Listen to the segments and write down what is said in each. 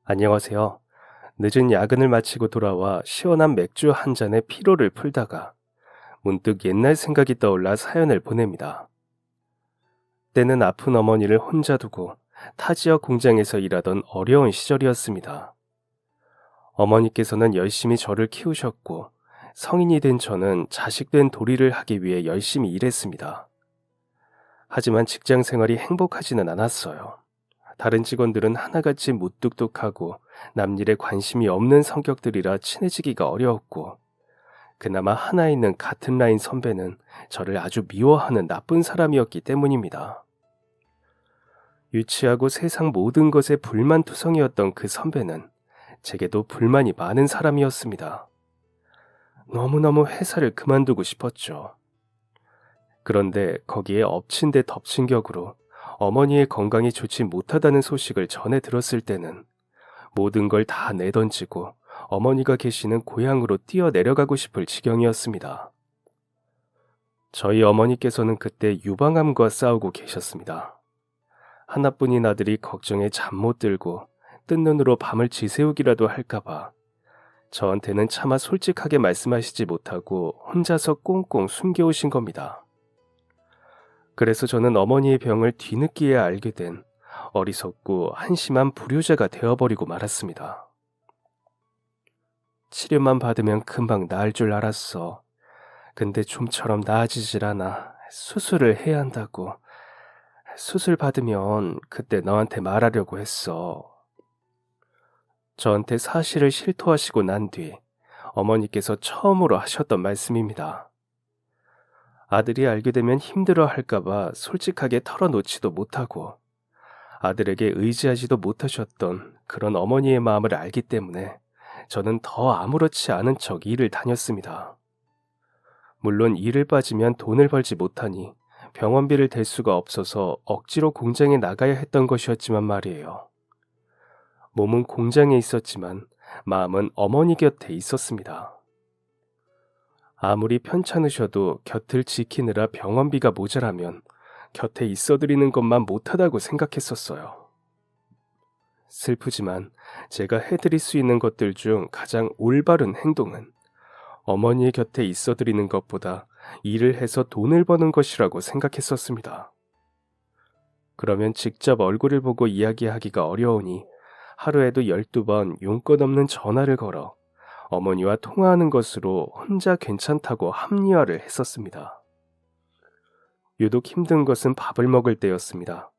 안녕하세요. 늦은 야근을 마치고 돌아와 시원한 맥주 한 잔에 피로를 풀다가 문득 옛날 생각이 떠올라 사연을 보냅니다. 때는 아픈 어머니를 혼자 두고 타 지역 공장에서 일하던 어려운 시절이었습니다. 어머니께서는 열심히 저를 키우셨고 성인이 된 저는 자식 된 도리를 하기 위해 열심히 일했습니다. 하지만 직장 생활이 행복하지는 않았어요. 다른 직원들은 하나같이 무뚝뚝하고 남일에 관심이 없는 성격들이라 친해지기가 어려웠고, 그나마 하나 있는 같은 라인 선배는 저를 아주 미워하는 나쁜 사람이었기 때문입니다. 유치하고 세상 모든 것에 불만투성이었던 그 선배는 제게도 불만이 많은 사람이었습니다. 너무너무 회사를 그만두고 싶었죠. 그런데 거기에 엎친 데 덮친 격으로 어머니의 건강이 좋지 못하다는 소식을 전해 들었을 때는 모든 걸 다 내던지고 어머니가 계시는 고향으로 뛰어 내려가고 싶을 지경이었습니다. 저희 어머니께서는 그때 유방암과 싸우고 계셨습니다. 하나뿐인 아들이 걱정에 잠 못 들고 뜬 눈으로 밤을 지새우기라도 할까봐 저한테는 차마 솔직하게 말씀하시지 못하고 혼자서 꽁꽁 숨겨오신 겁니다. 그래서 저는 어머니의 병을 뒤늦게야 알게 된 어리석고 한심한 불효자가 되어버리고 말았습니다. 치료만 받으면 금방 나을 줄 알았어. 근데 좀처럼 나아지질 않아. 수술을 해야 한다고. 수술 받으면 그때 너한테 말하려고 했어. 저한테 사실을 실토하시고 난 뒤 어머니께서 처음으로 하셨던 말씀입니다. 아들이 알게 되면 힘들어 할까봐 솔직하게 털어놓지도 못하고 아들에게 의지하지도 못하셨던 그런 어머니의 마음을 알기 때문에 저는 더 아무렇지 않은 척 일을 다녔습니다. 물론 일을 빠지면 돈을 벌지 못하니 병원비를 댈 수가 없어서 억지로 공장에 나가야 했던 것이었지만 말이에요. 몸은 공장에 있었지만 마음은 어머니 곁에 있었습니다. 아무리 편찮으셔도 곁을 지키느라 병원비가 모자라면 곁에 있어드리는 것만 못하다고 생각했었어요. 슬프지만 제가 해드릴 수 있는 것들 중 가장 올바른 행동은 어머니의 곁에 있어드리는 것보다 일을 해서 돈을 버는 것이라고 생각했었습니다. 그러면 직접 얼굴을 보고 이야기하기가 어려우니 하루에도 12번 용건 없는 전화를 걸어 어머니와 통화하는 것으로 혼자 괜찮다고 합리화를 했었습니다. 유독 힘든 것은 밥을 먹을 때였습니다.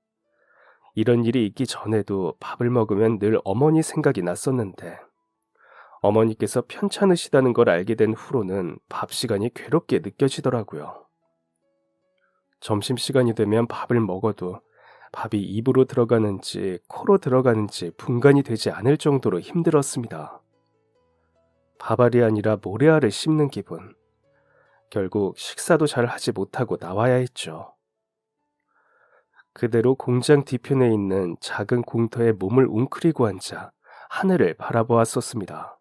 이런 일이 있기 전에도 밥을 먹으면 늘 어머니 생각이 났었는데 어머니께서 편찮으시다는 걸 알게 된 후로는 밥 시간이 괴롭게 느껴지더라고요. 점심시간이 되면 밥을 먹어도 밥이 입으로 들어가는지 코로 들어가는지 분간이 되지 않을 정도로 힘들었습니다. 밥알이 아니라 모래알을 씹는 기분. 결국 식사도 잘 하지 못하고 나와야 했죠. 그대로 공장 뒤편에 있는 작은 공터에 몸을 웅크리고 앉아 하늘을 바라보았었습니다.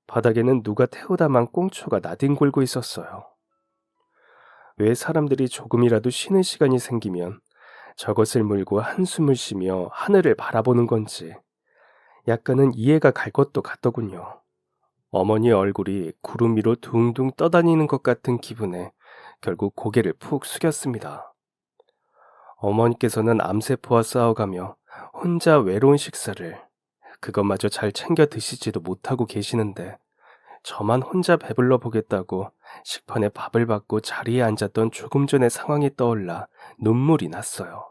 바닥에는 누가 태우다만 꽁초가 나뒹굴고 있었어요. 왜 사람들이 조금이라도 쉬는 시간이 생기면 저것을 물고 한숨을 쉬며 하늘을 바라보는 건지 약간은 이해가 갈 것도 같더군요. 어머니 얼굴이 구름 위로 둥둥 떠다니는 것 같은 기분에 결국 고개를 푹 숙였습니다. 어머니께서는 암세포와 싸워가며 혼자 외로운 식사를 그것마저 잘 챙겨 드시지도 못하고 계시는데 저만 혼자 배불러 보겠다고 식판에 밥을 받고 자리에 앉았던 조금 전의 상황이 떠올라 눈물이 났어요.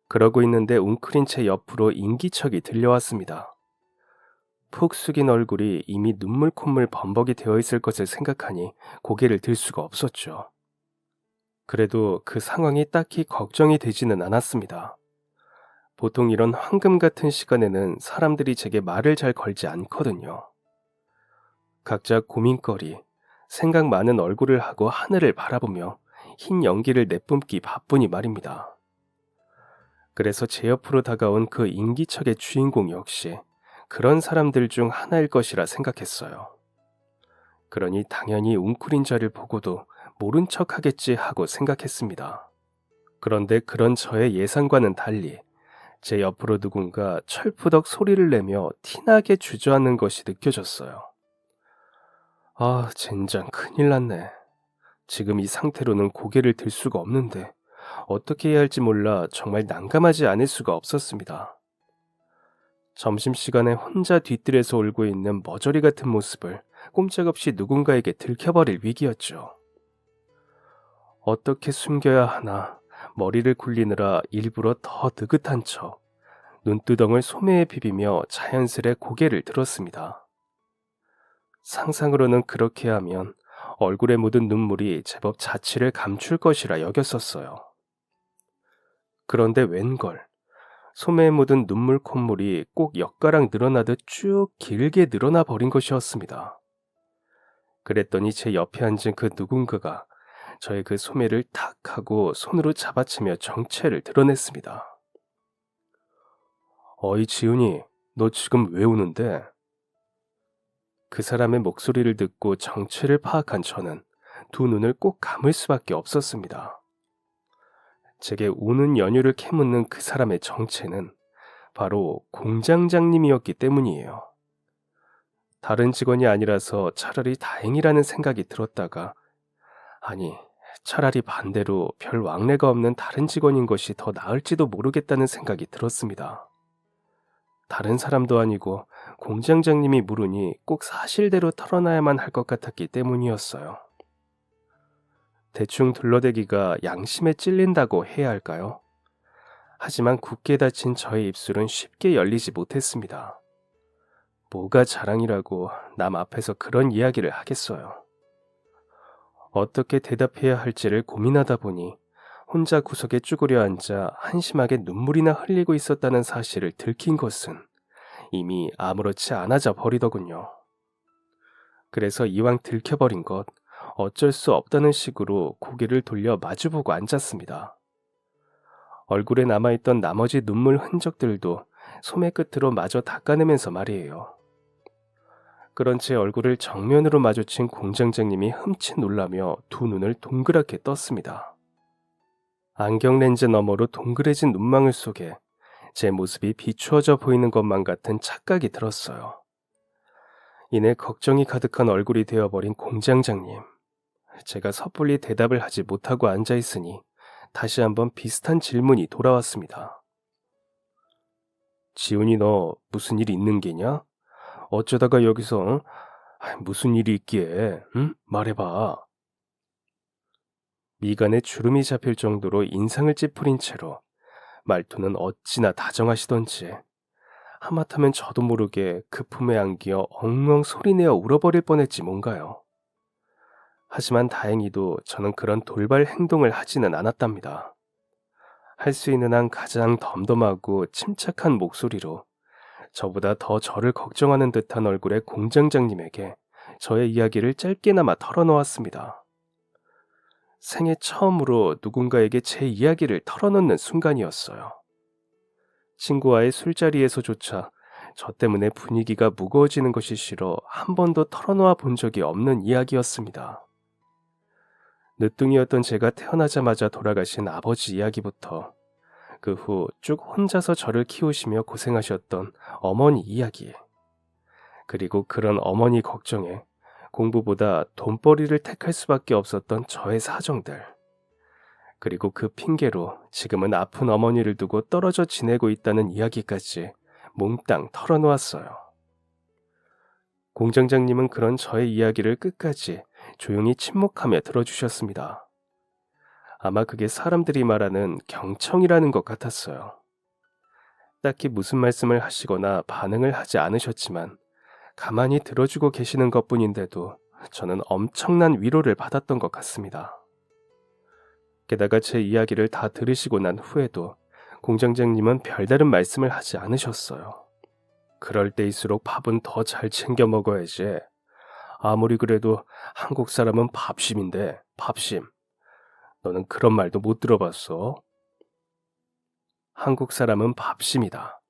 그러고 있는데 웅크린 채 옆으로 인기척이 들려왔습니다. 푹 숙인 얼굴이 이미 눈물 콧물 범벅이 되어 있을 것을 생각하니 고개를 들 수가 없었죠. 그래도 그 상황이 딱히 걱정이 되지는 않았습니다. 보통 이런 황금 같은 시간에는 사람들이 제게 말을 잘 걸지 않거든요. 각자 고민거리, 생각 많은 얼굴을 하고 하늘을 바라보며 흰 연기를 내뿜기 바쁘니 말입니다. 그래서 제 옆으로 다가온 그 인기척의 주인공 역시 그런 사람들 중 하나일 것이라 생각했어요. 그러니 당연히 웅크린 저를 보고도 모른 척 하겠지 하고 생각했습니다. 그런데 그런 저의 예상과는 달리 제 옆으로 누군가 철푸덕 소리를 내며 티나게 주저앉는 것이 느껴졌어요. 아, 젠장 큰일 났네. 지금 이 상태로는 고개를 들 수가 없는데 어떻게 해야 할지 몰라 정말 난감하지 않을 수가 없었습니다. 점심시간에 혼자 뒤뜰에서 울고 있는 머저리 같은 모습을 꼼짝없이 누군가에게 들켜버릴 위기였죠. 어떻게 숨겨야 하나 머리를 굴리느라 일부러 더 느긋한 척 눈두덩을 소매에 비비며 자연스레 고개를 들었습니다. 상상으로는 그렇게 하면 얼굴에 묻은 눈물이 제법 자취를 감출 것이라 여겼었어요. 그런데 웬걸, 소매에 묻은 눈물 콧물이 꼭 엿가락 늘어나듯 쭉 길게 늘어나 버린 것이었습니다. 그랬더니 제 옆에 앉은 그 누군가가 저의 그 소매를 탁 하고 손으로 잡아채며 정체를 드러냈습니다. 어이 지훈이, 너 지금 왜 우는데? 그 사람의 목소리를 듣고 정체를 파악한 저는 두 눈을 꼭 감을 수밖에 없었습니다. 제게 우는 연유를 캐묻는 그 사람의 정체는 바로 공장장님이었기 때문이에요. 다른 직원이 아니라서 차라리 다행이라는 생각이 들었다가, 아니, 차라리 반대로 별 왕래가 없는 다른 직원인 것이 더 나을지도 모르겠다는 생각이 들었습니다. 다른 사람도 아니고 공장장님이 물으니 꼭 사실대로 털어놔야만 할 것 같았기 때문이었어요. 대충 둘러대기가 양심에 찔린다고 해야 할까요? 하지만 굳게 닫힌 저의 입술은 쉽게 열리지 못했습니다. 뭐가 자랑이라고 남 앞에서 그런 이야기를 하겠어요. 어떻게 대답해야 할지를 고민하다 보니 혼자 구석에 쭈그려 앉아 한심하게 눈물이나 흘리고 있었다는 사실을 들킨 것은 이미 아무렇지 않아져 버리더군요. 그래서 이왕 들켜버린 것 어쩔 수 없다는 식으로 고개를 돌려 마주보고 앉았습니다. 얼굴에 남아있던 나머지 눈물 흔적들도 소매 끝으로 마저 닦아내면서 말이에요. 그런 제 얼굴을 정면으로 마주친 공장장님이 흠칫 놀라며 두 눈을 동그랗게 떴습니다. 안경 렌즈 너머로 동그래진 눈망울 속에 제 모습이 비추어져 보이는 것만 같은 착각이 들었어요. 이내 걱정이 가득한 얼굴이 되어버린 공장장님. 제가 섣불리 대답을 하지 못하고 앉아있으니 다시 한번 비슷한 질문이 돌아왔습니다. 지훈이, 너 무슨 일 있는 게냐? 어쩌다가 여기서 무슨 일이 있기에, 응? 말해봐. 미간에 주름이 잡힐 정도로 인상을 찌푸린 채로 말투는 어찌나 다정하시던지 하마터면 저도 모르게 그 품에 안기어 엉엉 소리내어 울어버릴 뻔했지 뭔가요. 하지만 다행히도 저는 그런 돌발 행동을 하지는 않았답니다. 할 수 있는 한 가장 덤덤하고 침착한 목소리로 저보다 더 저를 걱정하는 듯한 얼굴의 공장장님에게 저의 이야기를 짧게나마 털어놓았습니다. 생애 처음으로 누군가에게 제 이야기를 털어놓는 순간이었어요. 친구와의 술자리에서조차 저 때문에 분위기가 무거워지는 것이 싫어 한 번도 털어놓아 본 적이 없는 이야기였습니다. 늦둥이였던 제가 태어나자마자 돌아가신 아버지 이야기부터 그 후 쭉 혼자서 저를 키우시며 고생하셨던 어머니 이야기, 그리고 그런 어머니 걱정에 공부보다 돈벌이를 택할 수밖에 없었던 저의 사정들, 그리고 그 핑계로 지금은 아픈 어머니를 두고 떨어져 지내고 있다는 이야기까지 몽땅 털어놓았어요. 공장장님은 그런 저의 이야기를 끝까지 조용히 침묵하며 들어주셨습니다. 아마 그게 사람들이 말하는 경청이라는 것 같았어요. 딱히 무슨 말씀을 하시거나 반응을 하지 않으셨지만 가만히 들어주고 계시는 것뿐인데도 저는 엄청난 위로를 받았던 것 같습니다. 게다가 제 이야기를 다 들으시고 난 후에도 공장장님은 별다른 말씀을 하지 않으셨어요. 그럴 때일수록 밥은 더 잘 챙겨 먹어야지. 아무리 그래도 한국 사람은 밥심인데, 밥심. 너는 그런 말도 못 들어봤어? 한국 사람은 밥심이다.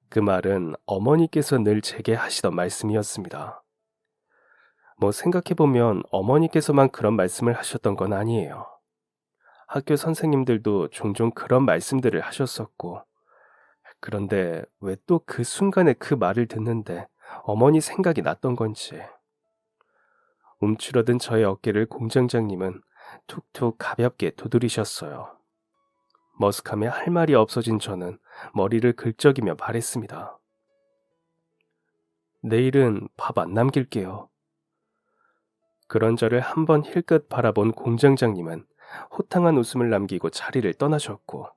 그 말은 어머니께서 늘 제게 하시던 말씀이었습니다. 뭐 생각해보면 어머니께서만 그런 말씀을 하셨던 건 아니에요. 학교 선생님들도 종종 그런 말씀들을 하셨었고, 그런데 왜 또 그 순간에 그 말을 듣는데 어머니 생각이 났던 건지. 움츠러든 저의 어깨를 공장장님은 툭툭 가볍게 두드리셨어요. 머쓱함에 할 말이 없어진 저는 머리를 긁적이며 말했습니다. 내일은 밥 안 남길게요. 그런 저를 한번 힐끗 바라본 공장장님은 호탕한 웃음을 남기고 자리를 떠나셨고,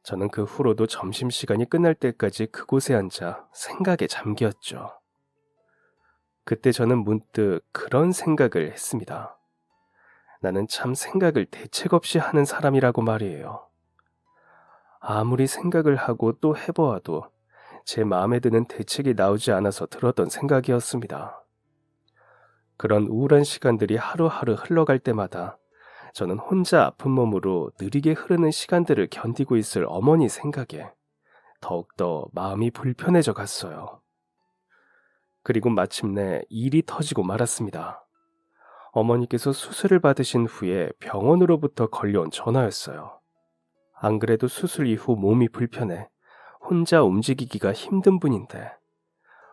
저는 그 후로도 점심시간이 끝날 때까지 그곳에 앉아 생각에 잠겼죠. 그때 저는 문득 그런 생각을 했습니다. 나는 참 생각을 대책 없이 하는 사람이라고 말이에요. 아무리 생각을 하고 또 해보아도 제 마음에 드는 대책이 나오지 않아서 들었던 생각이었습니다. 그런 우울한 시간들이 하루하루 흘러갈 때마다 저는 혼자 아픈 몸으로 느리게 흐르는 시간들을 견디고 있을 어머니 생각에 더욱더 마음이 불편해져 갔어요. 그리고 마침내 일이 터지고 말았습니다. 어머니께서 수술을 받으신 후에 병원으로부터 걸려온 전화였어요. 안 그래도 수술 이후 몸이 불편해 혼자 움직이기가 힘든 분인데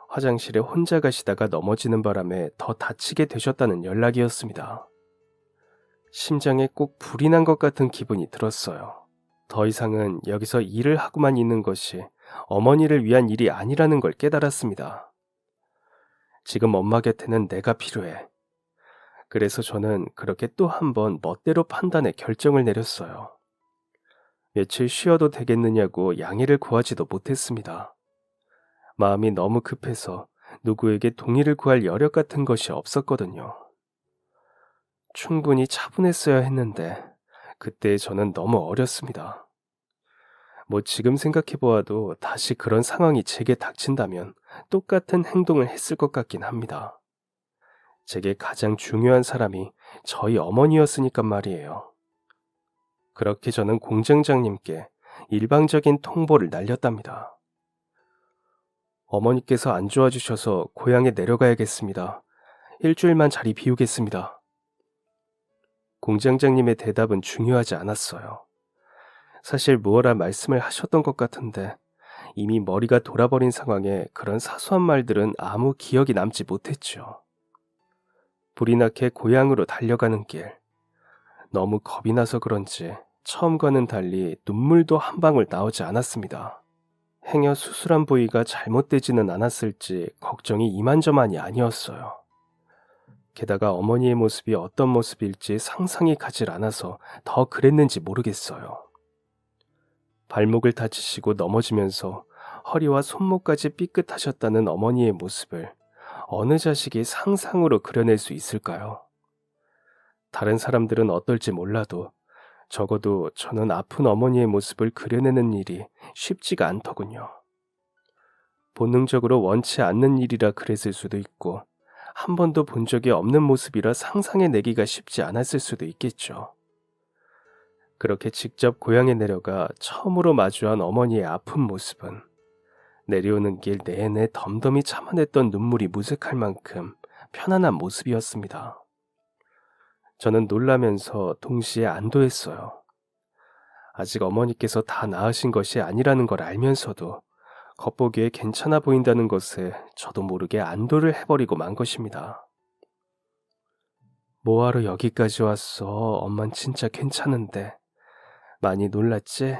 화장실에 혼자 가시다가 넘어지는 바람에 더 다치게 되셨다는 연락이었습니다. 심장에 꼭 불이 난 것 같은 기분이 들었어요. 더 이상은 여기서 일을 하고만 있는 것이 어머니를 위한 일이 아니라는 걸 깨달았습니다. 지금 엄마 곁에는 내가 필요해. 그래서 저는 그렇게 또 한 번 멋대로 판단해 결정을 내렸어요. 며칠 쉬어도 되겠느냐고 양해를 구하지도 못했습니다. 마음이 너무 급해서 누구에게 동의를 구할 여력 같은 것이 없었거든요. 충분히 차분했어야 했는데 그때 저는 너무 어렸습니다. 뭐 지금 생각해보아도 다시 그런 상황이 제게 닥친다면 똑같은 행동을 했을 것 같긴 합니다. 제게 가장 중요한 사람이 저희 어머니였으니까 말이에요. 그렇게 저는 공장장님께 일방적인 통보를 날렸답니다. 어머니께서 안 좋아지셔서 고향에 내려가야겠습니다. 일주일만 자리 비우겠습니다. 공장장님의 대답은 중요하지 않았어요. 사실 무어라 말씀을 하셨던 것 같은데 이미 머리가 돌아버린 상황에 그런 사소한 말들은 아무 기억이 남지 못했죠. 불이 나게 고향으로 달려가는 길. 너무 겁이 나서 그런지 처음과는 달리 눈물도 한 방울 나오지 않았습니다. 행여 수술한 부위가 잘못되지는 않았을지 걱정이 이만저만이 아니었어요. 게다가 어머니의 모습이 어떤 모습일지 상상이 가질 않아서 더 그랬는지 모르겠어요. 발목을 다치시고 넘어지면서 허리와 손목까지 삐끗하셨다는 어머니의 모습을 어느 자식이 상상으로 그려낼 수 있을까요? 다른 사람들은 어떨지 몰라도 적어도 저는 아픈 어머니의 모습을 그려내는 일이 쉽지가 않더군요. 본능적으로 원치 않는 일이라 그랬을 수도 있고 한 번도 본 적이 없는 모습이라 상상해내기가 쉽지 않았을 수도 있겠죠. 그렇게 직접 고향에 내려가 처음으로 마주한 어머니의 아픈 모습은 내려오는 길 내내 덤덤히 참아냈던 눈물이 무색할 만큼 편안한 모습이었습니다. 저는 놀라면서 동시에 안도했어요. 아직 어머니께서 다 나으신 것이 아니라는 걸 알면서도 겉보기에 괜찮아 보인다는 것에 저도 모르게 안도를 해버리고 만 것입니다. 뭐하러 여기까지 왔어? 엄만 진짜 괜찮은데. 많이 놀랐지?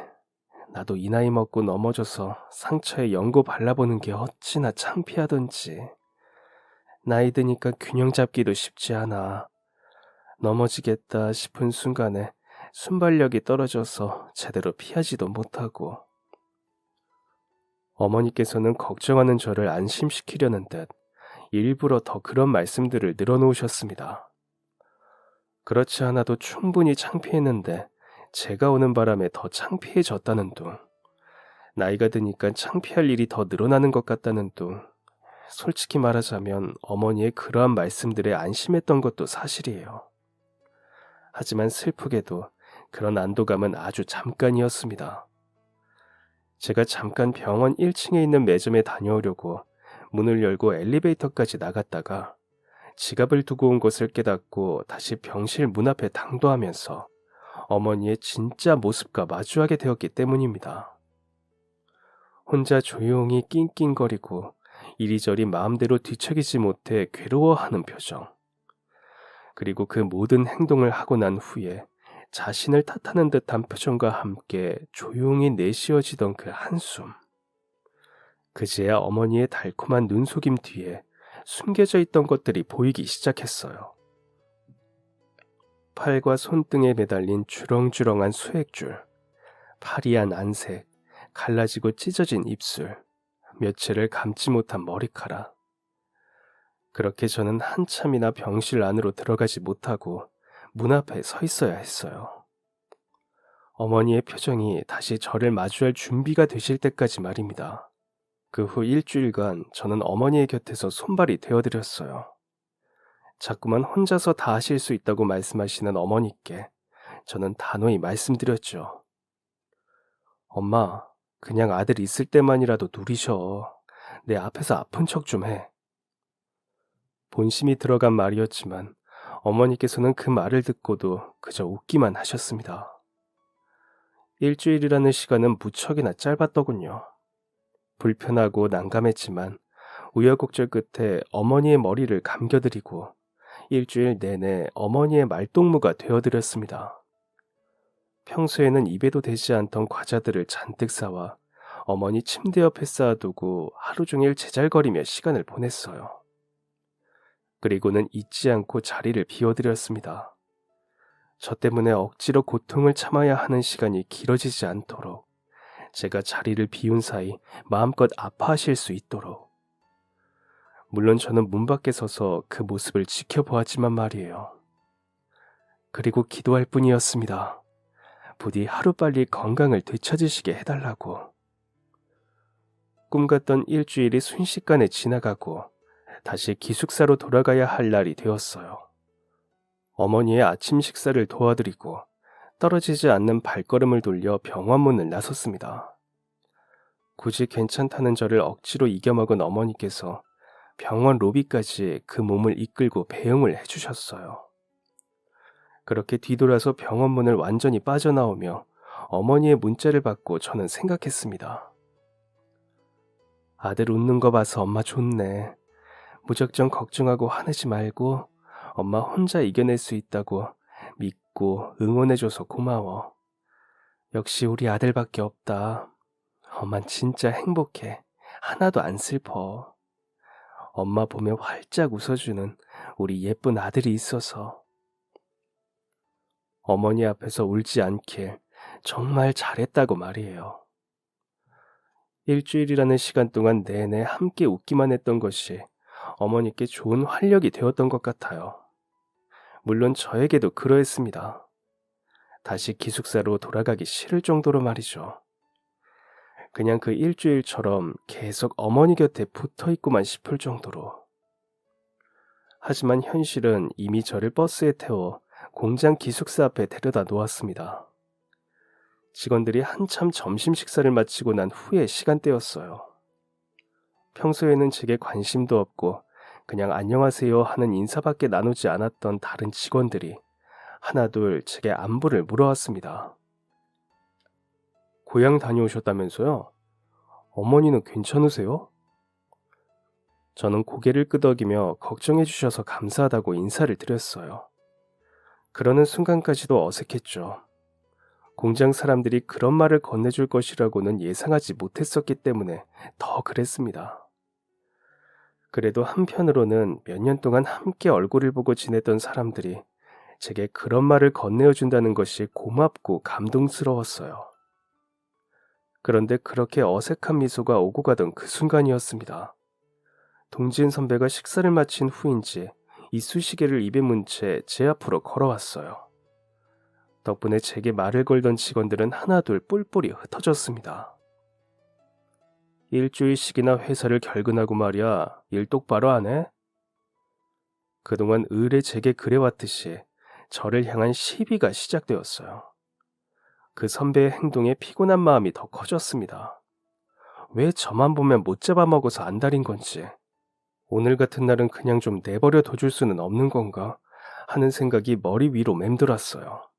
나도 이 나이 먹고 넘어져서 상처에 연고 발라보는 게 어찌나 창피하던지. 나이 드니까 균형 잡기도 쉽지 않아. 넘어지겠다 싶은 순간에 순발력이 떨어져서 제대로 피하지도 못하고. 어머니께서는 걱정하는 저를 안심시키려는 듯 일부러 더 그런 말씀들을 늘어놓으셨습니다. 그렇지 않아도 충분히 창피했는데 제가 오는 바람에 더 창피해졌다는 둥. 나이가 드니까 창피할 일이 더 늘어나는 것 같다는 둥. 솔직히 말하자면 어머니의 그러한 말씀들에 안심했던 것도 사실이에요. 하지만 슬프게도 그런 안도감은 아주 잠깐이었습니다. 제가 잠깐 병원 1층에 있는 매점에 다녀오려고 문을 열고 엘리베이터까지 나갔다가 지갑을 두고 온 것을 깨닫고 다시 병실 문 앞에 당도하면서 어머니의 진짜 모습과 마주하게 되었기 때문입니다. 혼자 조용히 낑낑거리고 이리저리 마음대로 뒤척이지 못해 괴로워하는 표정. 그리고 그 모든 행동을 하고 난 후에 자신을 탓하는 듯한 표정과 함께 조용히 내쉬어지던 그 한숨. 그제야 어머니의 달콤한 눈속임 뒤에 숨겨져 있던 것들이 보이기 시작했어요. 팔과 손등에 매달린 주렁주렁한 수액줄, 파리한 안색, 갈라지고 찢어진 입술, 며칠을 감지 못한 머리카락. 그렇게 저는 한참이나 병실 안으로 들어가지 못하고 문 앞에 서 있어야 했어요. 어머니의 표정이 다시 저를 마주할 준비가 되실 때까지 말입니다. 그 후 일주일간 저는 어머니의 곁에서 손발이 되어드렸어요. 자꾸만 혼자서 다 하실 수 있다고 말씀하시는 어머니께 저는 단호히 말씀드렸죠. 엄마, 그냥 아들 있을 때만이라도 누리셔. 내 앞에서 아픈 척 좀 해. 본심이 들어간 말이었지만 어머니께서는 그 말을 듣고도 그저 웃기만 하셨습니다. 일주일이라는 시간은 무척이나 짧았더군요. 불편하고 난감했지만 우여곡절 끝에 어머니의 머리를 감겨드리고 일주일 내내 어머니의 말동무가 되어드렸습니다. 평소에는 입에도 대지 않던 과자들을 잔뜩 사와 어머니 침대 옆에 쌓아두고 하루 종일 제잘거리며 시간을 보냈어요. 그리고는 잊지 않고 자리를 비워드렸습니다. 저 때문에 억지로 고통을 참아야 하는 시간이 길어지지 않도록, 제가 자리를 비운 사이 마음껏 아파하실 수 있도록. 물론 저는 문 밖에 서서 그 모습을 지켜보았지만 말이에요. 그리고 기도할 뿐이었습니다. 부디 하루빨리 건강을 되찾으시게 해달라고. 꿈 같던 일주일이 순식간에 지나가고 다시 기숙사로 돌아가야 할 날이 되었어요. 어머니의 아침 식사를 도와드리고 떨어지지 않는 발걸음을 돌려 병원 문을 나섰습니다. 굳이 괜찮다는 저를 억지로 이겨먹은 어머니께서 병원 로비까지 그 몸을 이끌고 배웅을 해주셨어요. 그렇게 뒤돌아서 병원 문을 완전히 빠져나오며 어머니의 문자를 받고 저는 생각했습니다. 아들 웃는 거 봐서 엄마 좋네. 무작정 걱정하고 화내지 말고 엄마 혼자 이겨낼 수 있다고 믿고 응원해줘서 고마워. 역시 우리 아들밖에 없다. 엄만 진짜 행복해. 하나도 안 슬퍼. 엄마 보며 활짝 웃어주는 우리 예쁜 아들이 있어서. 어머니 앞에서 울지 않길 정말 잘했다고 말이에요. 일주일이라는 시간 동안 내내 함께 웃기만 했던 것이 어머니께 좋은 활력이 되었던 것 같아요. 물론 저에게도 그러했습니다. 다시 기숙사로 돌아가기 싫을 정도로 말이죠. 그냥 그 일주일처럼 계속 어머니 곁에 붙어있고만 싶을 정도로. 하지만 현실은 이미 저를 버스에 태워 공장 기숙사 앞에 데려다 놓았습니다. 직원들이 한참 점심 식사를 마치고 난 후의 시간대였어요. 평소에는 제게 관심도 없고 그냥 안녕하세요 하는 인사밖에 나누지 않았던 다른 직원들이 하나둘 제게 안부를 물어왔습니다. 고향 다녀오셨다면서요? 어머니는 괜찮으세요? 저는 고개를 끄덕이며 걱정해 주셔서 감사하다고 인사를 드렸어요. 그러는 순간까지도 어색했죠. 공장 사람들이 그런 말을 건네줄 것이라고는 예상하지 못했었기 때문에 더 그랬습니다. 그래도 한편으로는 몇 년 동안 함께 얼굴을 보고 지냈던 사람들이 제게 그런 말을 건네어준다는 것이 고맙고 감동스러웠어요. 그런데 그렇게 어색한 미소가 오고 가던 그 순간이었습니다. 동진 선배가 식사를 마친 후인지 이쑤시개를 입에 문 채 제 앞으로 걸어왔어요. 덕분에 제게 말을 걸던 직원들은 하나둘 뿔뿔이 흩어졌습니다. 일주일씩이나 회사를 결근하고 말이야, 일 똑바로 안 해? 그동안 을에 제게 그래왔듯이 저를 향한 시비가 시작되었어요. 그 선배의 행동에 피곤한 마음이 더 커졌습니다. 왜 저만 보면 못 잡아먹어서 안달인 건지, 오늘 같은 날은 그냥 좀 내버려 둬줄 수는 없는 건가 하는 생각이 머리 위로 맴돌았어요.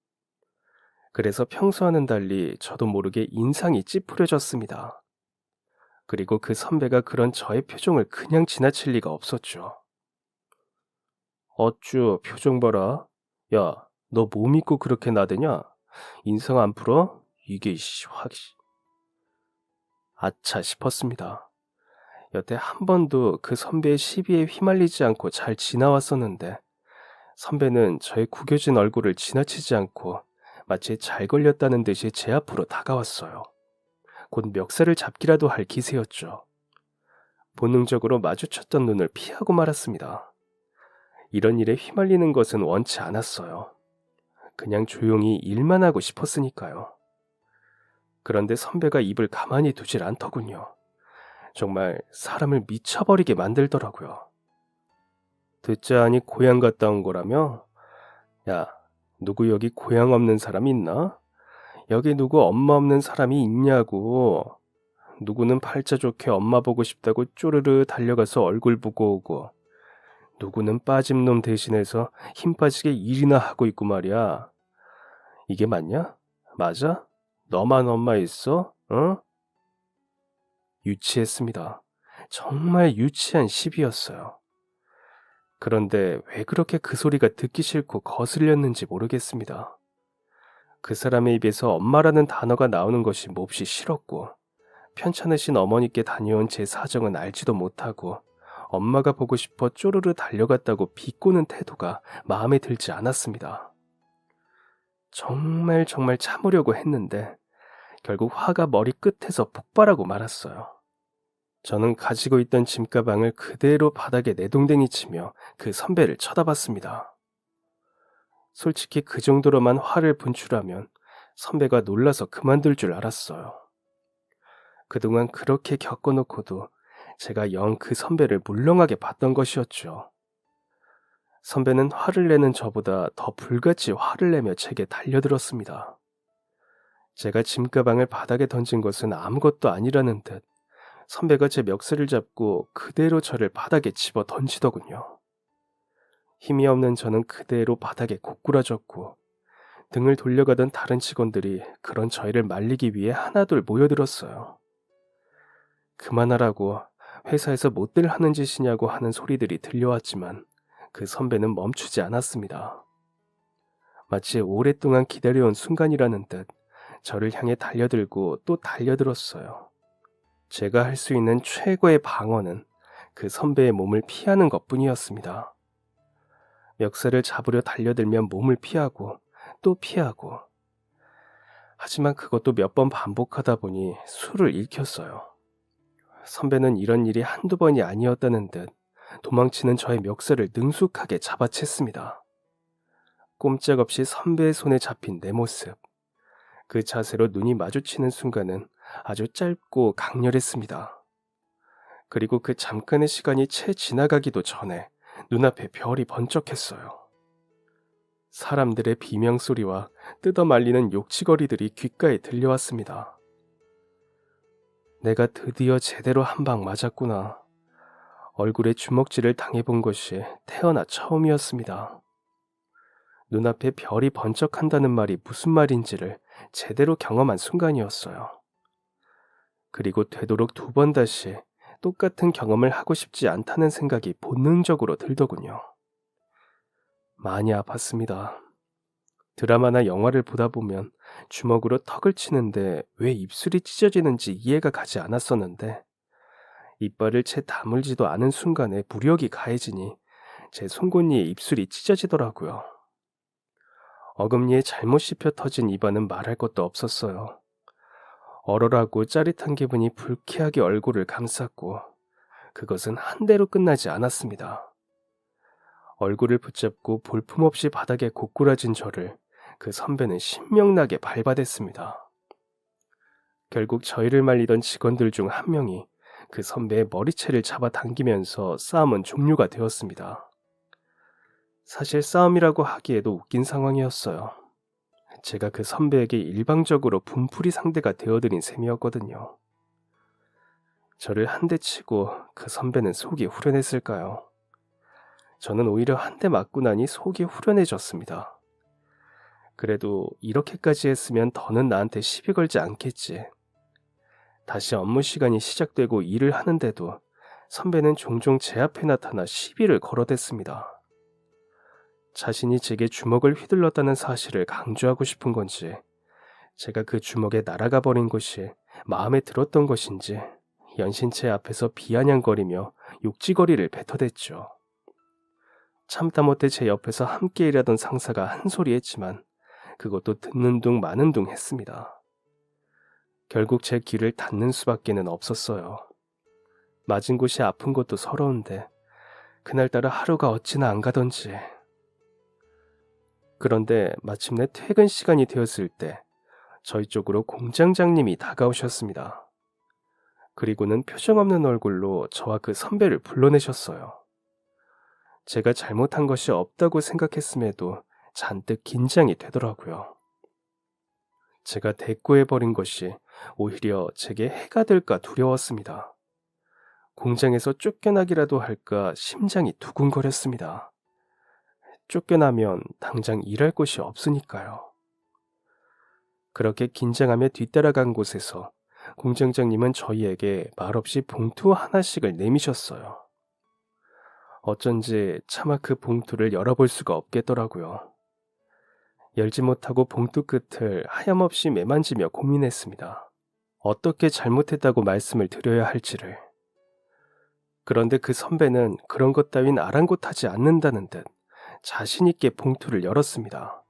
그래서 평소와는 달리 저도 모르게 인상이 찌푸려졌습니다. 그리고 그 선배가 그런 저의 표정을 그냥 지나칠 리가 없었죠. 어쭈, 표정 봐라. 야, 너 뭐 믿고 그렇게 나대냐? 인상 안 풀어? 이게 아차 싶었습니다. 여태 한 번도 그 선배의 시비에 휘말리지 않고 잘 지나왔었는데 선배는 저의 구겨진 얼굴을 지나치지 않고 마치 잘 걸렸다는 듯이 제 앞으로 다가왔어요. 곧 멱살을 잡기라도 할 기세였죠. 본능적으로 마주쳤던 눈을 피하고 말았습니다. 이런 일에 휘말리는 것은 원치 않았어요. 그냥 조용히 일만 하고 싶었으니까요. 그런데 선배가 입을 가만히 두질 않더군요. 정말 사람을 미쳐버리게 만들더라고요. 듣자 하니 고향 갔다 온 거라며? 야, 누구 여기 고향 없는 사람 있나? 여기 누구 엄마 없는 사람이 있냐고. 누구는 팔자 좋게 엄마 보고 싶다고 쪼르르 달려가서 얼굴 보고 오고, 누구는 빠진 놈 대신해서 힘 빠지게 일이나 하고 있고 말이야. 이게 맞냐? 맞아? 너만 엄마 있어? 어? 유치했습니다. 정말 유치한 시비였어요. 그런데 왜 그렇게 그 소리가 듣기 싫고 거슬렸는지 모르겠습니다. 그 사람의 입에서 엄마라는 단어가 나오는 것이 몹시 싫었고, 편찮으신 어머니께 다녀온 제 사정은 알지도 못하고 엄마가 보고 싶어 쪼르르 달려갔다고 비꼬는 태도가 마음에 들지 않았습니다. 정말 참으려고 했는데 결국 화가 머리 끝에서 폭발하고 말았어요. 저는 가지고 있던 짐가방을 그대로 바닥에 내동댕이 치며 그 선배를 쳐다봤습니다. 솔직히 그 정도로만 화를 분출하면 선배가 놀라서 그만둘 줄 알았어요. 그동안 그렇게 겪어놓고도 제가 영 그 선배를 물렁하게 봤던 것이었죠. 선배는 화를 내는 저보다 더 불같이 화를 내며 제게 달려들었습니다. 제가 짐가방을 바닥에 던진 것은 아무것도 아니라는 듯 선배가 제 멱살을 잡고 그대로 저를 바닥에 집어 던지더군요. 힘이 없는 저는 그대로 바닥에 고꾸라졌고 등을 돌려가던 다른 직원들이 그런 저희를 말리기 위해 하나둘 모여들었어요. 그만하라고, 회사에서 못들 하는 짓이냐고 하는 소리들이 들려왔지만 그 선배는 멈추지 않았습니다. 마치 오랫동안 기다려온 순간이라는 듯 저를 향해 달려들고 또 달려들었어요. 제가 할 수 있는 최고의 방어는 그 선배의 몸을 피하는 것뿐이었습니다. 멱살을 잡으려 달려들면 몸을 피하고 또 피하고, 하지만 그것도 몇 번 반복하다 보니 수를 잃혔어요. 선배는 이런 일이 한두 번이 아니었다는 듯 도망치는 저의 멱살을 능숙하게 잡아챘습니다. 꼼짝없이 선배의 손에 잡힌 내 모습, 그 자세로 눈이 마주치는 순간은 아주 짧고 강렬했습니다. 그리고 그 잠깐의 시간이 채 지나가기도 전에 눈앞에 별이 번쩍했어요. 사람들의 비명소리와 뜯어말리는 욕치거리들이 귓가에 들려왔습니다. 내가 드디어 제대로 한 방 맞았구나. 얼굴에 주먹질을 당해본 것이 태어나 처음이었습니다. 눈앞에 별이 번쩍한다는 말이 무슨 말인지를 제대로 경험한 순간이었어요. 그리고 되도록 두 번 다시 똑같은 경험을 하고 싶지 않다는 생각이 본능적으로 들더군요. 많이 아팠습니다. 드라마나 영화를 보다 보면 주먹으로 턱을 치는데 왜 입술이 찢어지는지 이해가 가지 않았었는데, 이빨을 채 다물지도 않은 순간에 무력이 가해지니 제 송곳니에 입술이 찢어지더라고요. 어금니에 잘못 씹혀 터진 입안은 말할 것도 없었어요. 얼얼하고 짜릿한 기분이 불쾌하게 얼굴을 감쌌고 그것은 한 대로 끝나지 않았습니다. 얼굴을 붙잡고 볼품없이 바닥에 고꾸라진 저를 그 선배는 신명나게 밟아댔습니다. 결국 저희를 말리던 직원들 중 한 명이 그 선배의 머리채를 잡아당기면서 싸움은 종료가 되었습니다. 사실 싸움이라고 하기에도 웃긴 상황이었어요. 제가 그 선배에게 일방적으로 분풀이 상대가 되어드린 셈이었거든요. 저를 한 대 치고 그 선배는 속이 후련했을까요? 저는 오히려 한 대 맞고 나니 속이 후련해졌습니다. 그래도 이렇게까지 했으면 더는 나한테 시비 걸지 않겠지. 다시 업무 시간이 시작되고 일을 하는데도 선배는 종종 제 앞에 나타나 시비를 걸어댔습니다. 자신이 제게 주먹을 휘둘렀다는 사실을 강조하고 싶은 건지, 제가 그 주먹에 날아가 버린 것이 마음에 들었던 것인지 연신 제 앞에서 비아냥거리며 욕지거리를 뱉어댔죠. 참다 못해 제 옆에서 함께 일하던 상사가 한 소리 했지만 그것도 듣는 둥 마는 둥 했습니다. 결국 제 귀를 닫는 수밖에는 없었어요. 맞은 곳이 아픈 것도 서러운데 그날따라 하루가 어찌나 안 가던지. 그런데 마침내 퇴근 시간이 되었을 때 저희 쪽으로 공장장님이 다가오셨습니다. 그리고는 표정 없는 얼굴로 저와 그 선배를 불러내셨어요. 제가 잘못한 것이 없다고 생각했음에도 잔뜩 긴장이 되더라고요. 제가 대꾸해버린 것이 오히려 제게 해가 될까 두려웠습니다. 공장에서 쫓겨나기라도 할까 심장이 두근거렸습니다. 쫓겨나면 당장 일할 곳이 없으니까요. 그렇게 긴장하며 뒤따라간 곳에서 공장장님은 저희에게 말없이 봉투 하나씩을 내미셨어요. 어쩐지 차마 그 봉투를 열어볼 수가 없겠더라고요. 열지 못하고 봉투 끝을 하염없이 매만지며 고민했습니다. 어떻게 잘못했다고 말씀을 드려야 할지를. 그런데 그 선배는 그런 것 따윈 아랑곳하지 않는다는 듯 자신 있게 봉투를 열었습니다.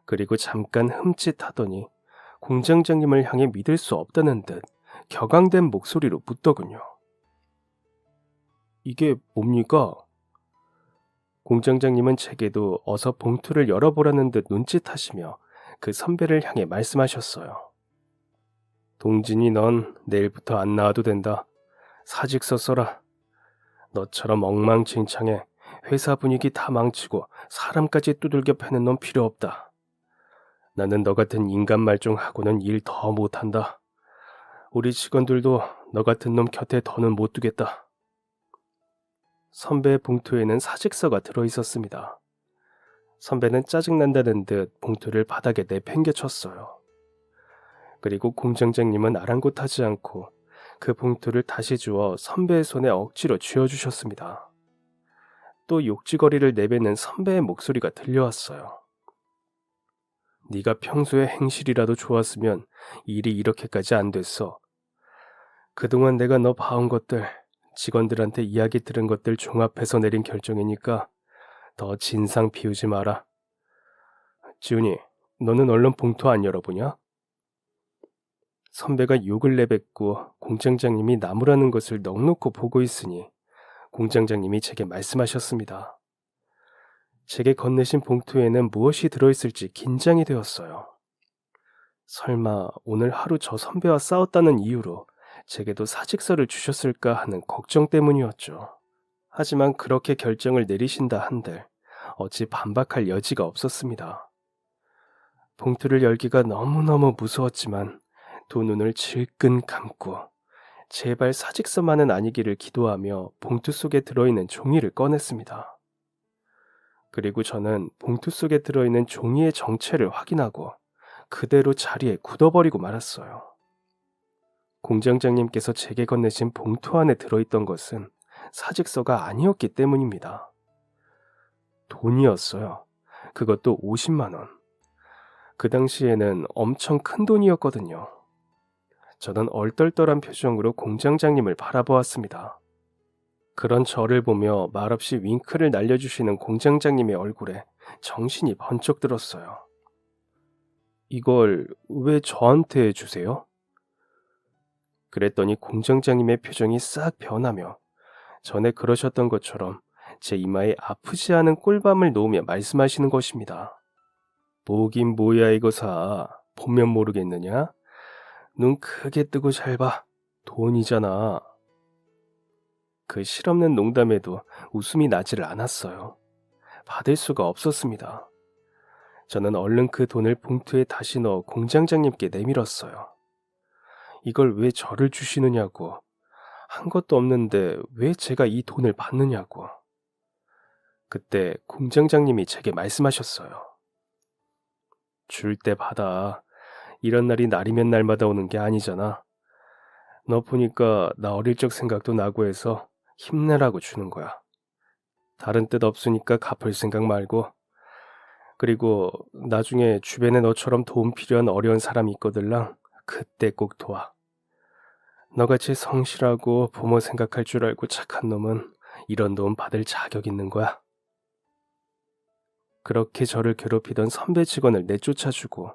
그리고 잠깐 흠칫하더니 공장장님을 향해 믿을 수 없다는 듯 격앙된 목소리로 묻더군요. 이게 뭡니까? 공장장님은 제게도 어서 봉투를 열어보라는 듯 눈짓하시며 그 선배를 향해 말씀하셨어요. 동진이 넌 내일부터 안 나와도 된다. 사직서 써라. 너처럼 엉망진창에 회사 분위기 다 망치고 사람까지 두들겨 패는 놈 필요 없다. 나는 너 같은 인간 말종하고는 일 더 못한다. 우리 직원들도 너 같은 놈 곁에 더는 못 두겠다. 선배의 봉투에는 사직서가 들어있었습니다. 선배는 짜증난다는 듯 봉투를 바닥에 내팽개쳤어요. 그리고 공장장님은 아랑곳하지 않고 그 봉투를 다시 주어 선배의 손에 억지로 쥐어주셨습니다. 또 욕지거리를 내뱉는 선배의 목소리가 들려왔어요. 네가 평소에 행실이라도 좋았으면 일이 이렇게까지 안 됐어. 그동안 내가 너 봐온 것들, 직원들한테 이야기 들은 것들 종합해서 내린 결정이니까 더 진상 피우지 마라. 지훈이, 너는 얼른 봉투 안 열어보냐? 선배가 욕을 내뱉고 공장장님이 나무라는 것을 넋놓고 보고 있으니 공장장님이 제게 말씀하셨습니다. 제게 건네신 봉투에는 무엇이 들어있을지 긴장이 되었어요. 설마 오늘 하루 저 선배와 싸웠다는 이유로 제게도 사직서를 주셨을까 하는 걱정 때문이었죠. 하지만 그렇게 결정을 내리신다 한들 어찌 반박할 여지가 없었습니다. 봉투를 열기가 너무너무 무서웠지만 두 눈을 질끈 감고 제발 사직서만은 아니기를 기도하며 봉투 속에 들어있는 종이를 꺼냈습니다. 그리고 저는 봉투 속에 들어있는 종이의 정체를 확인하고 그대로 자리에 굳어버리고 말았어요. 공장장님께서 제게 건네신 봉투 안에 들어있던 것은 사직서가 아니었기 때문입니다. 돈이었어요. 그것도 50만 원. 그 당시에는 엄청 큰 돈이었거든요. 저는 얼떨떨한 표정으로 공장장님을 바라보았습니다. 그런 저를 보며 말없이 윙크를 날려주시는 공장장님의 얼굴에 정신이 번쩍 들었어요. 이걸 왜 저한테 주세요? 그랬더니 공장장님의 표정이 싹 변하며 전에 그러셨던 것처럼 제 이마에 아프지 않은 꿀밤을 놓으며 말씀하시는 것입니다. 뭐긴 뭐야 이거사. 보면 모르겠느냐? 눈 크게 뜨고 잘 봐. 돈이잖아. 그 실없는 농담에도 웃음이 나지를 않았어요. 받을 수가 없었습니다. 저는 얼른 그 돈을 봉투에 다시 넣어 공장장님께 내밀었어요. 이걸 왜 저를 주시느냐고. 한 것도 없는데 왜 제가 이 돈을 받느냐고. 그때 공장장님이 제게 말씀하셨어요. 줄 때 받아. 이런 날이 날이면 날마다 오는 게 아니잖아. 너 보니까 나 어릴 적 생각도 나고 해서 힘내라고 주는 거야. 다른 뜻 없으니까 갚을 생각 말고. 그리고 나중에 주변에 너처럼 도움 필요한 어려운 사람이 있거들랑 그때 꼭 도와. 너같이 성실하고 부모 생각할 줄 알고 착한 놈은 이런 도움 받을 자격 있는 거야. 그렇게 저를 괴롭히던 선배 직원을 내쫓아주고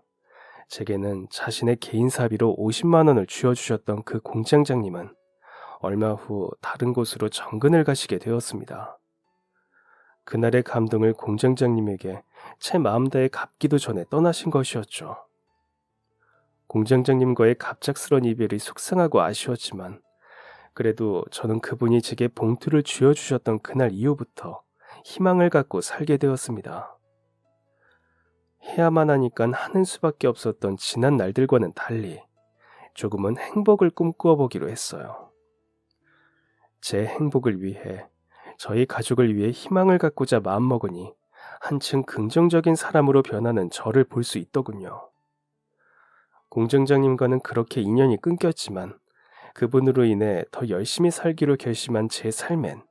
제게는 자신의 개인 사비로 50만 원을 쥐어주셨던 그 공장장님은 얼마 후 다른 곳으로 정근을 가시게 되었습니다. 그날의 감동을 공장장님에게 제 마음 다해 갚기도 전에 떠나신 것이었죠. 공장장님과의 갑작스런 이별이 속상하고 아쉬웠지만 그래도 저는 그분이 제게 봉투를 쥐어주셨던 그날 이후부터 희망을 갖고 살게 되었습니다. 해야만 하니깐 하는 수밖에 없었던 지난 날들과는 달리 조금은 행복을 꿈꾸어 보기로 했어요. 제 행복을 위해, 저희 가족을 위해 희망을 갖고자 마음먹으니 한층 긍정적인 사람으로 변하는 저를 볼 수 있더군요. 공장장님과는 그렇게 인연이 끊겼지만 그분으로 인해 더 열심히 살기로 결심한 제 삶엔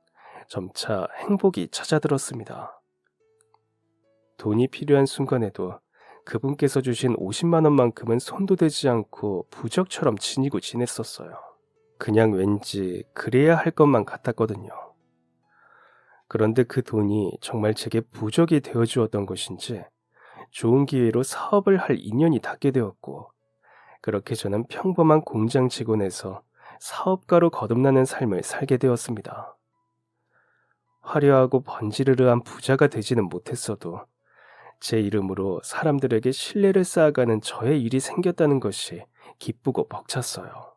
점차 행복이 찾아들었습니다. 돈이 필요한 순간에도 그분께서 주신 50만 원만큼은 손도 대지 않고 부적처럼 지니고 지냈었어요. 그냥 왠지 그래야 할 것만 같았거든요. 그런데 그 돈이 정말 제게 부적이 되어주었던 것인지 좋은 기회로 사업을 할 인연이 닿게 되었고 그렇게 저는 평범한 공장 직원에서 사업가로 거듭나는 삶을 살게 되었습니다. 화려하고 번지르르한 부자가 되지는 못했어도 제 이름으로 사람들에게 신뢰를 쌓아가는 저의 일이 생겼다는 것이 기쁘고 벅찼어요.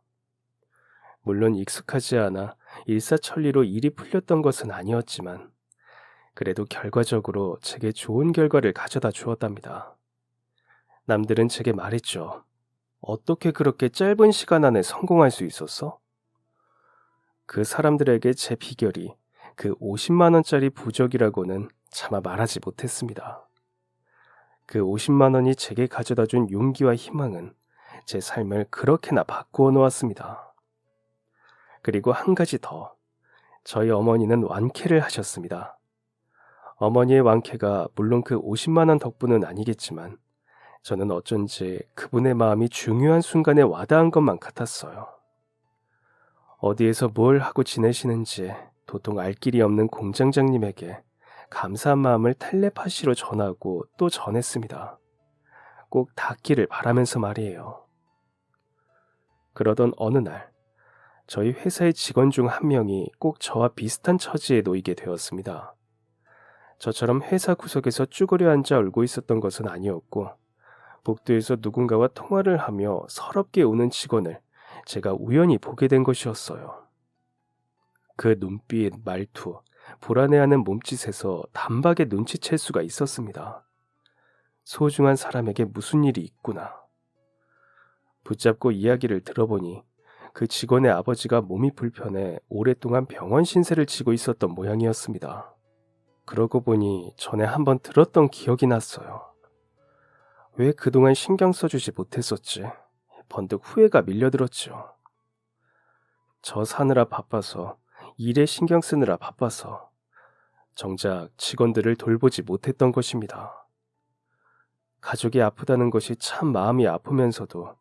물론 익숙하지 않아 일사천리로 일이 풀렸던 것은 아니었지만 그래도 결과적으로 제게 좋은 결과를 가져다 주었답니다. 남들은 제게 말했죠. 어떻게 그렇게 짧은 시간 안에 성공할 수 있었어? 그 사람들에게 제 비결이 그 50만 원짜리 부적이라고는 차마 말하지 못했습니다. 그 50만 원이 제게 가져다 준 용기와 희망은 제 삶을 그렇게나 바꾸어 놓았습니다. 그리고 한 가지 더, 저희 어머니는 완쾌를 하셨습니다. 어머니의 완쾌가 물론 그 50만 원 덕분은 아니겠지만 저는 어쩐지 그분의 마음이 중요한 순간에 와닿은 것만 같았어요. 어디에서 뭘 하고 지내시는지 도통 알 길이 없는 공장장님에게 감사한 마음을 텔레파시로 전하고 또 전했습니다. 꼭 닿기를 바라면서 말이에요. 그러던 어느 날, 저희 회사의 직원 중 한 명이 꼭 저와 비슷한 처지에 놓이게 되었습니다. 저처럼 회사 구석에서 쭈그려 앉아 울고 있었던 것은 아니었고 복도에서 누군가와 통화를 하며 서럽게 우는 직원을 제가 우연히 보게 된 것이었어요. 그 눈빛, 말투, 불안해하는 몸짓에서 단박에 눈치챌 수가 있었습니다. 소중한 사람에게 무슨 일이 있구나. 붙잡고 이야기를 들어보니 그 직원의 아버지가 몸이 불편해 오랫동안 병원 신세를 지고 있었던 모양이었습니다. 그러고 보니 전에 한번 들었던 기억이 났어요. 왜 그동안 신경 써주지 못했었지? 번뜩 후회가 밀려들었죠. 저 사느라 바빠서, 일에 신경 쓰느라 바빠서 정작 직원들을 돌보지 못했던 것입니다. 가족이 아프다는 것이 참 마음이 아프면서도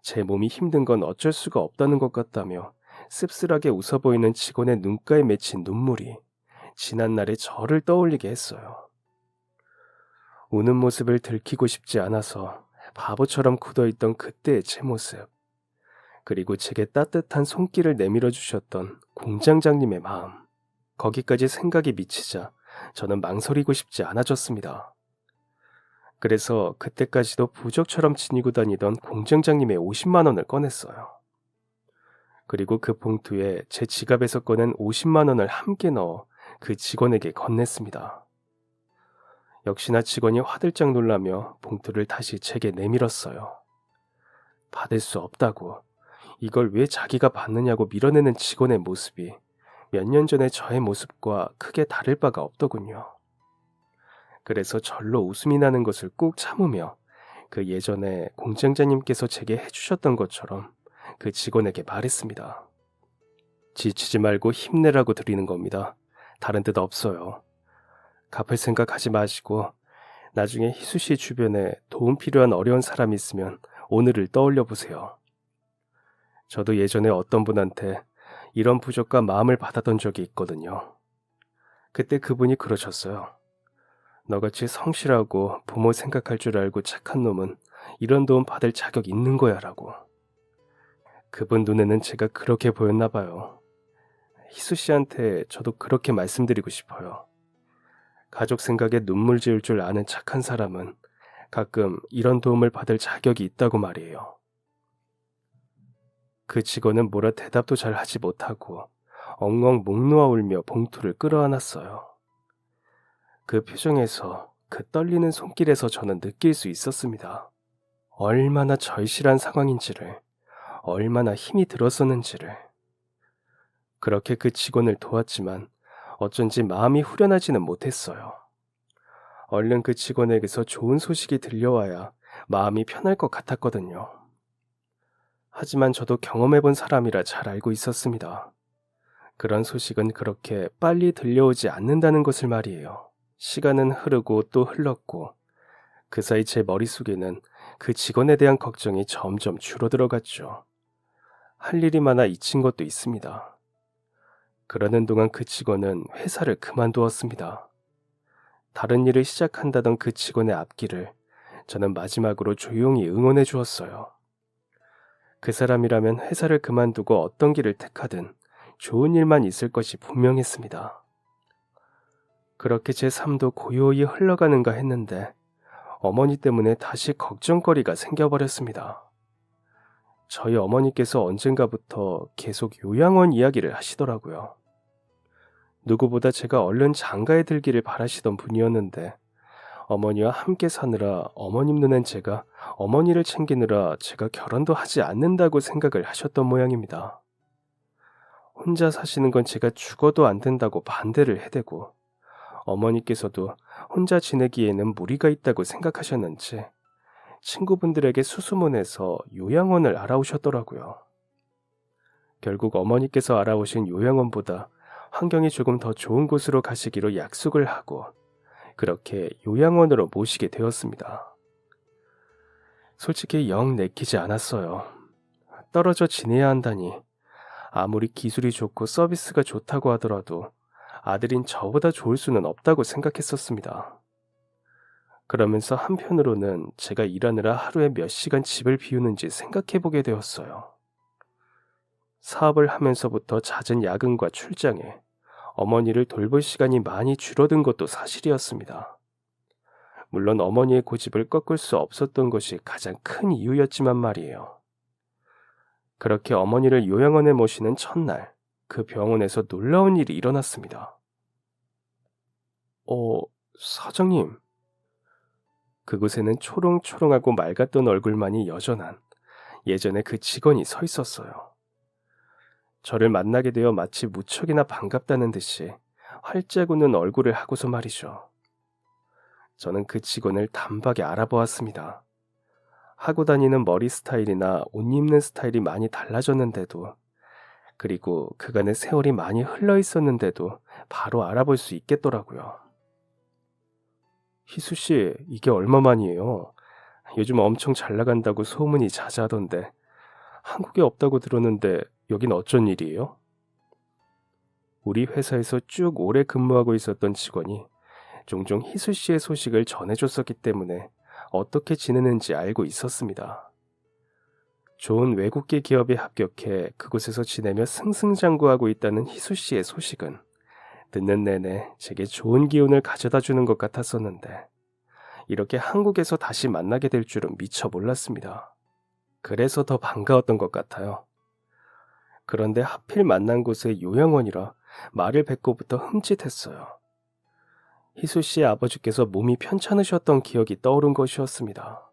제 몸이 힘든 건 어쩔 수가 없다는 것 같다며 씁쓸하게 웃어 보이는 직원의 눈가에 맺힌 눈물이 지난날의 저를 떠올리게 했어요. 우는 모습을 들키고 싶지 않아서 바보처럼 굳어있던 그때의 제 모습, 그리고 제게 따뜻한 손길을 내밀어 주셨던 공장장님의 마음, 거기까지 생각이 미치자 저는 망설이고 싶지 않아졌습니다. 그래서 그때까지도 부적처럼 지니고 다니던 공장장님의 50만 원을 꺼냈어요. 그리고 그 봉투에 제 지갑에서 꺼낸 50만 원을 함께 넣어 그 직원에게 건넸습니다. 역시나 직원이 화들짝 놀라며 봉투를 다시 제게 내밀었어요. 받을 수 없다고, 이걸 왜 자기가 받느냐고 밀어내는 직원의 모습이 몇 년 전의 저의 모습과 크게 다를 바가 없더군요. 그래서 절로 웃음이 나는 것을 꾹 참으며 그 예전에 공장장님께서 제게 해주셨던 것처럼 그 직원에게 말했습니다. 지치지 말고 힘내라고 드리는 겁니다. 다른 뜻 없어요. 갚을 생각하지 마시고 나중에 희수 씨 주변에 도움 필요한 어려운 사람이 있으면 오늘을 떠올려 보세요. 저도 예전에 어떤 분한테 이런 부족과 마음을 받았던 적이 있거든요. 그때 그분이 그러셨어요. 너같이 성실하고 부모 생각할 줄 알고 착한 놈은 이런 도움 받을 자격 있는 거야 라고. 그분 눈에는 제가 그렇게 보였나 봐요. 희수 씨한테 저도 그렇게 말씀드리고 싶어요. 가족 생각에 눈물 지을 줄 아는 착한 사람은 가끔 이런 도움을 받을 자격이 있다고 말이에요. 그 직원은 뭐라 대답도 잘 하지 못하고 엉엉 목 놓아 울며 봉투를 끌어안았어요. 그 표정에서, 그 떨리는 손길에서 저는 느낄 수 있었습니다. 얼마나 절실한 상황인지를, 얼마나 힘이 들었었는지를. 그렇게 그 직원을 도왔지만 어쩐지 마음이 후련하지는 못했어요. 얼른 그 직원에게서 좋은 소식이 들려와야 마음이 편할 것 같았거든요. 하지만 저도 경험해본 사람이라 잘 알고 있었습니다. 그런 소식은 그렇게 빨리 들려오지 않는다는 것을 말이에요. 시간은 흐르고 또 흘렀고 그 사이 제 머릿속에는 그 직원에 대한 걱정이 점점 줄어들어갔죠. 할 일이 많아 잊힌 것도 있습니다. 그러는 동안 그 직원은 회사를 그만두었습니다. 다른 일을 시작한다던 그 직원의 앞길을 저는 마지막으로 조용히 응원해 주었어요. 그 사람이라면 회사를 그만두고 어떤 길을 택하든 좋은 일만 있을 것이 분명했습니다. 그렇게 제 삶도 고요히 흘러가는가 했는데 어머니 때문에 다시 걱정거리가 생겨버렸습니다. 저희 어머니께서 언젠가부터 계속 요양원 이야기를 하시더라고요. 누구보다 제가 얼른 장가에 들기를 바라시던 분이었는데 어머니와 함께 사느라 어머님 눈엔 제가, 어머니를 챙기느라 제가 결혼도 하지 않는다고 생각을 하셨던 모양입니다. 혼자 사시는 건 제가 죽어도 안 된다고 반대를 해대고 어머니께서도 혼자 지내기에는 무리가 있다고 생각하셨는지 친구분들에게 수소문해서 요양원을 알아오셨더라고요. 결국 어머니께서 알아오신 요양원보다 환경이 조금 더 좋은 곳으로 가시기로 약속을 하고 그렇게 요양원으로 모시게 되었습니다. 솔직히 영 내키지 않았어요. 떨어져 지내야 한다니. 아무리 기술이 좋고 서비스가 좋다고 하더라도 아들인 저보다 좋을 수는 없다고 생각했었습니다. 그러면서 한편으로는 제가 일하느라 하루에 몇 시간 집을 비우는지 생각해보게 되었어요. 사업을 하면서부터 잦은 야근과 출장에 어머니를 돌볼 시간이 많이 줄어든 것도 사실이었습니다. 물론 어머니의 고집을 꺾을 수 없었던 것이 가장 큰 이유였지만 말이에요. 그렇게 어머니를 요양원에 모시는 첫날, 그 병원에서 놀라운 일이 일어났습니다. 사장님. 그곳에는 초롱초롱하고 맑았던 얼굴만이 여전한 예전의 그 직원이 서 있었어요. 저를 만나게 되어 마치 무척이나 반갑다는 듯이 활짝 웃는 얼굴을 하고서 말이죠. 저는 그 직원을 단박에 알아보았습니다. 하고 다니는 머리 스타일이나 옷 입는 스타일이 많이 달라졌는데도, 그리고 그간의 세월이 많이 흘러 있었는데도 바로 알아볼 수 있겠더라고요. 희수씨, 이게 얼마만이에요? 요즘 엄청 잘 나간다고 소문이 자자하던데 한국에 없다고 들었는데 여긴 어쩐 일이에요? 우리 회사에서 쭉 오래 근무하고 있었던 직원이 종종 희수씨의 소식을 전해줬었기 때문에 어떻게 지내는지 알고 있었습니다. 좋은 외국계 기업에 합격해 그곳에서 지내며 승승장구하고 있다는 희수씨의 소식은 듣는 내내 제게 좋은 기운을 가져다 주는 것 같았었는데 이렇게 한국에서 다시 만나게 될 줄은 미처 몰랐습니다. 그래서 더 반가웠던 것 같아요. 그런데 하필 만난 곳의 요양원이라 말을 뱉고부터 흠칫했어요. 희수 씨의 아버지께서 몸이 편찮으셨던 기억이 떠오른 것이었습니다.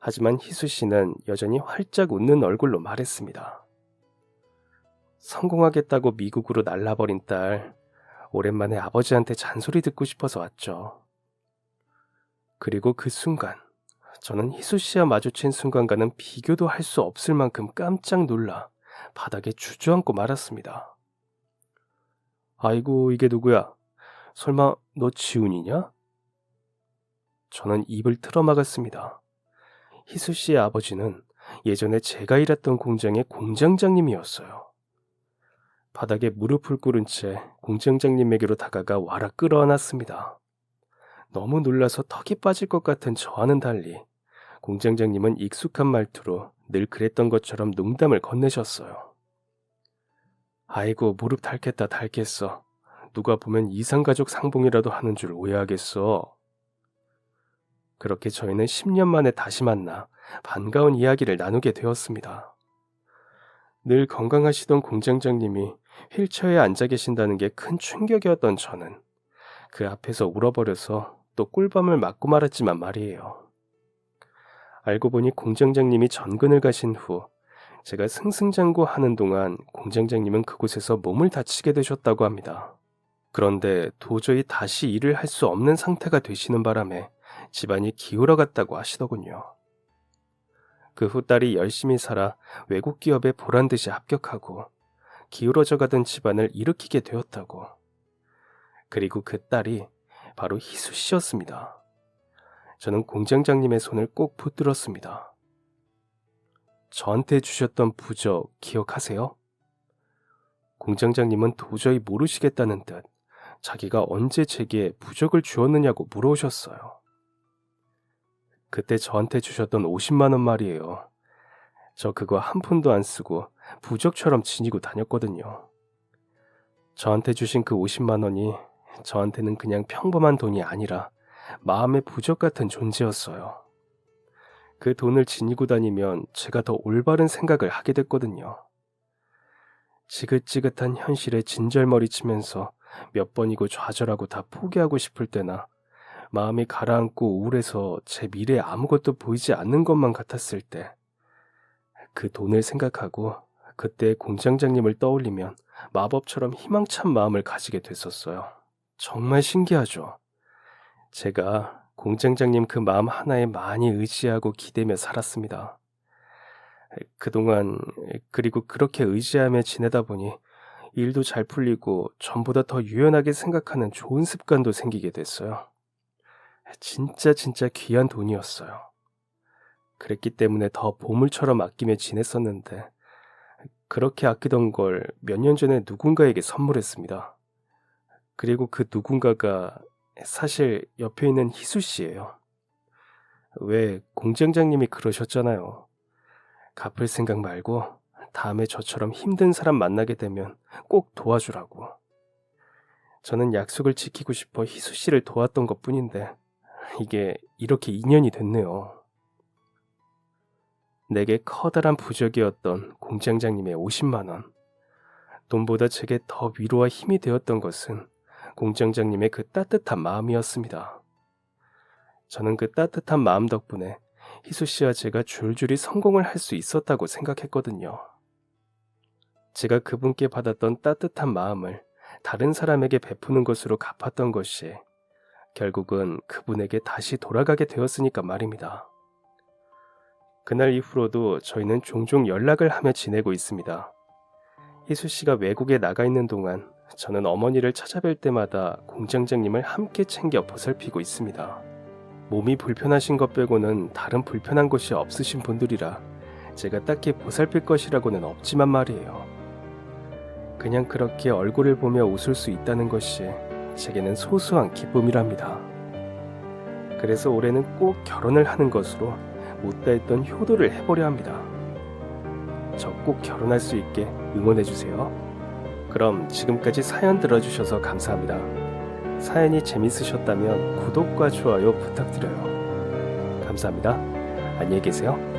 하지만 희수 씨는 여전히 활짝 웃는 얼굴로 말했습니다. 성공하겠다고 미국으로 날라버린 딸, 오랜만에 아버지한테 잔소리 듣고 싶어서 왔죠. 그리고 그 순간 저는 희수 씨와 마주친 순간과는 비교도 할 수 없을 만큼 깜짝 놀라 바닥에 주저앉고 말았습니다. 아이고, 이게 누구야? 설마 너 지훈이냐? 저는 입을 틀어막았습니다. 희수 씨의 아버지는 예전에 제가 일했던 공장의 공장장님이었어요. 바닥에 무릎을 꿇은 채 공장장님에게로 다가가 와라 끌어안았습니다. 너무 놀라서 턱이 빠질 것 같은 저와는 달리 공장장님은 익숙한 말투로 늘 그랬던 것처럼 농담을 건네셨어요. 아이고, 무릎 닳겠다 닳겠어. 누가 보면 이상가족 상봉이라도 하는 줄 오해하겠어. 그렇게 저희는 10년 만에 다시 만나 반가운 이야기를 나누게 되었습니다. 늘 건강하시던 공장장님이 휠체어에 앉아 계신다는 게 큰 충격이었던 저는 그 앞에서 울어버려서 또 꿀밤을 맞고 말았지만 말이에요. 알고 보니 공장장님이 전근을 가신 후 제가 승승장구하는 동안 공장장님은 그곳에서 몸을 다치게 되셨다고 합니다. 그런데 도저히 다시 일을 할 수 없는 상태가 되시는 바람에 집안이 기울어갔다고 하시더군요. 그 후 딸이 열심히 살아 외국 기업에 보란듯이 합격하고 기울어져 가던 집안을 일으키게 되었다고. 그리고 그 딸이 바로 희수 씨였습니다. 저는 공장장님의 손을 꼭 붙들었습니다. 저한테 주셨던 부적 기억하세요? 공장장님은 도저히 모르시겠다는 듯 자기가 언제 제게 부적을 주었느냐고 물어오셨어요. 그때 저한테 주셨던 50만 원 말이에요. 저 그거 한 푼도 안 쓰고 부적처럼 지니고 다녔거든요. 저한테 주신 그 50만 원이 저한테는 그냥 평범한 돈이 아니라 마음의 부적 같은 존재였어요. 그 돈을 지니고 다니면 제가 더 올바른 생각을 하게 됐거든요. 지긋지긋한 현실에 진절머리 치면서 몇 번이고 좌절하고 다 포기하고 싶을 때나 마음이 가라앉고 우울해서 제 미래에 아무것도 보이지 않는 것만 같았을 때 그 돈을 생각하고 그때 공장장님을 떠올리면 마법처럼 희망찬 마음을 가지게 됐었어요. 정말 신기하죠? 제가 공장장님 그 마음 하나에 많이 의지하고 기대며 살았습니다. 그동안 그리고 그렇게 의지하며 지내다 보니 일도 잘 풀리고 전보다 더 유연하게 생각하는 좋은 습관도 생기게 됐어요. 진짜 귀한 돈이었어요. 그랬기 때문에 더 보물처럼 아끼며 지냈었는데 그렇게 아끼던 걸 몇 년 전에 누군가에게 선물했습니다. 그리고 그 누군가가 사실 옆에 있는 희수 씨예요. 왜 공장장님이 그러셨잖아요. 갚을 생각 말고 다음에 저처럼 힘든 사람 만나게 되면 꼭 도와주라고. 저는 약속을 지키고 싶어 희수 씨를 도왔던 것뿐인데 이게 이렇게 인연이 됐네요. 내게 커다란 부적이었던 공장장님의 50만 원. 돈보다 제게 더 위로와 힘이 되었던 것은 공장장님의 그 따뜻한 마음이었습니다. 저는 그 따뜻한 마음 덕분에 희수 씨와 제가 줄줄이 성공을 할 수 있었다고 생각했거든요. 제가 그분께 받았던 따뜻한 마음을 다른 사람에게 베푸는 것으로 갚았던 것이 결국은 그분에게 다시 돌아가게 되었으니까 말입니다. 그날 이후로도 저희는 종종 연락을 하며 지내고 있습니다. 희수 씨가 외국에 나가 있는 동안 저는 어머니를 찾아뵐 때마다 공장장님을 함께 챙겨 보살피고 있습니다. 몸이 불편하신 것 빼고는 다른 불편한 곳이 없으신 분들이라 제가 딱히 보살필 것이라고는 없지만 말이에요. 그냥 그렇게 얼굴을 보며 웃을 수 있다는 것이 제게는 소소한 기쁨이랍니다. 그래서 올해는 꼭 결혼을 하는 것으로 못다 했던 효도를 해보려 합니다. 저 꼭 결혼할 수 있게 응원해주세요. 그럼 지금까지 사연 들어주셔서 감사합니다. 사연이 재밌으셨다면 구독과 좋아요 부탁드려요. 감사합니다. 안녕히 계세요.